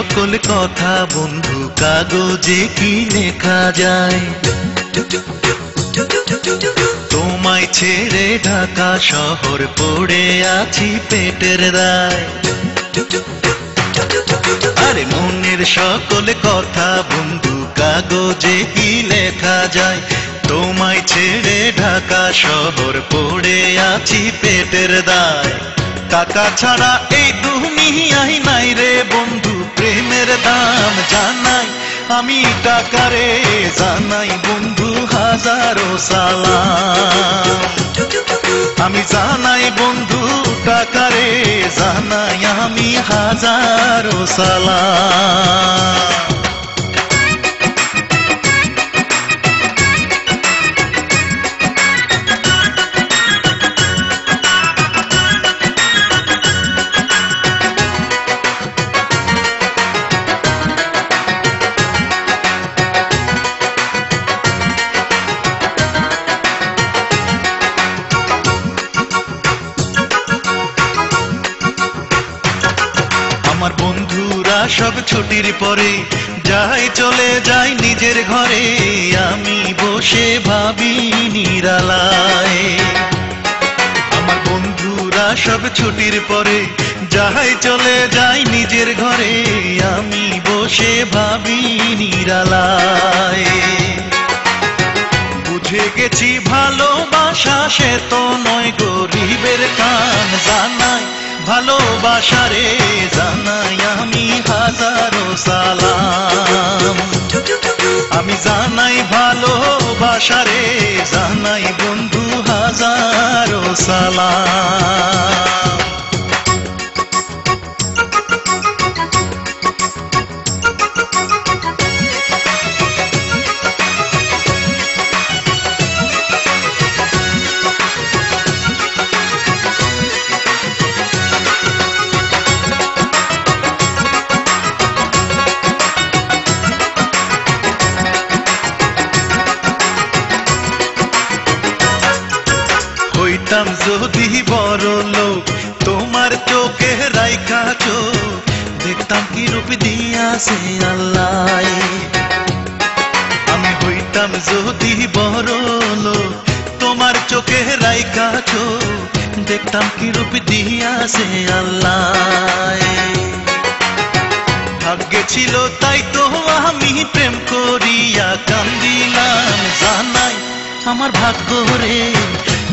সকল কথা বন্ধু কাগজে কি লেখা যায়। তোমায় ছেড়ে ঢাকা শহর পড়ে আছি পেটের দায়। আরে মনের সকল কথা বন্ধু কাগজে কি লেখা যায়। তোমায় ছেড়ে ঢাকা শহর পড়ে আছি পেটের দায়। টাকা ছাড়া এই দুনিয়ায় নাই রে বন্ধু প্রেমের দাম জানাই আমি টাকারে জানাই বন্ধু হাজারো সালাম। আমি জানাই বন্ধু টাকারে জানাই আমি হাজারো সালাম। আমার বন্ধুরা সব ছুটির পরে যাই চলে যাই নিজের ঘরে। আমি বসে ভাবি নিরালায়। আমার বন্ধুরা সব ছুটির পরে যাই চলে যাই নিজের ঘরে। আমি বসে ভাবি নিরালায়। বুঝে গেছি ভালোবাসা সে তো নয় গরিবের কান জানাই ভালোবাসারে জানাই আমি হাজারো সালাম। আমি জানাই ভালোবাসারে জানাই বন্ধু হাজারো সালাম। হইতাম যদি বড় লোক তোমার চোখে রাইখা চোখ দেখতাম কি রূপ দিয়াছে আল্লাহ। আমি হইতাম যদি বড় লোক তোমার চোখে রাইখা চোখ দেখতাম কি রূপ দিয়াছে আল্লাহ। ভাগ্যে ছিল তাই তো আমি প্রেম করিয়া কান্দিলাম জানাই আমার ভাগ্য রে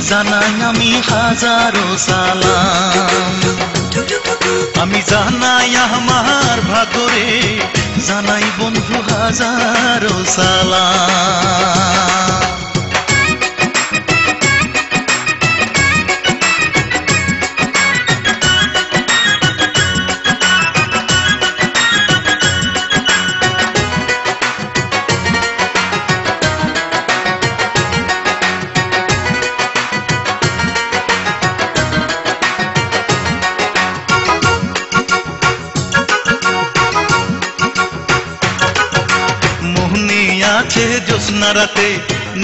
জানাই আমি হাজারো সালাম। আমি জানাই আমার ভাগ্য রে জানাই বন্ধু হাজারো সালাম। আছে জ্যোৎস্না রাতে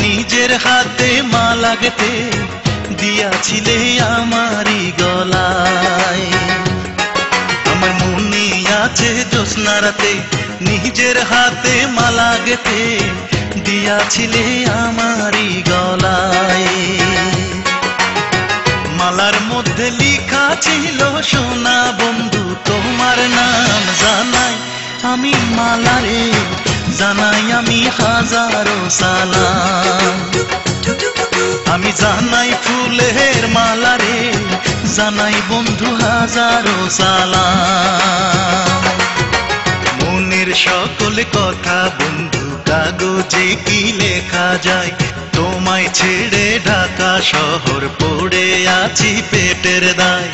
নিজের হাতে মালা গেঁথে দিয়াছিলে আমারই গলায়। আমার মনে আছে জ্যোৎস্না রাতে নিজের হাতে মালা গেঁথে দিয়াছিলে আমারই গলায়। মালার মধ্যে লেখা ছিল সোনা বন্ধু তোমার নাম জানাই আমি মালারে জানাই আমি হাজারো সালাম। আমি জানাই ফুলের মালারে জানাই বন্ধু হাজারো সালাম। মনের সকল কথা বন্ধু কাগজে কি লেখা যায়। তোমায় ছেড়ে ঢাকা শহর পড়ে আছি পেটের দায়।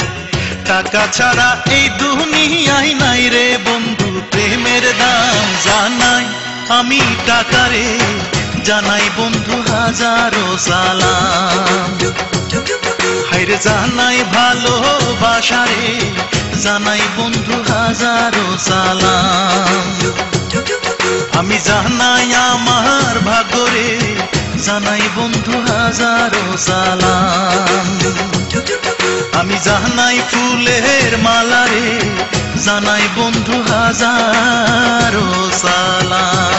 টাকা ছাড়া এই দুনিয়ায় নাই রে বন্ধু প্রেমের দাম জানাই আমি টাকারে জানাই বন্ধু হাজারো সালাম। হায়রে জানাই ভালোবাসারে জানাই বন্ধু হাজারো সালাম। আমি জানাই আমার ভাগ্যরে জানাই বন্ধু হাজারো সালাম। আমি জানাই ফুলের মালারে জানাই বন্ধু হাজারো সালাম।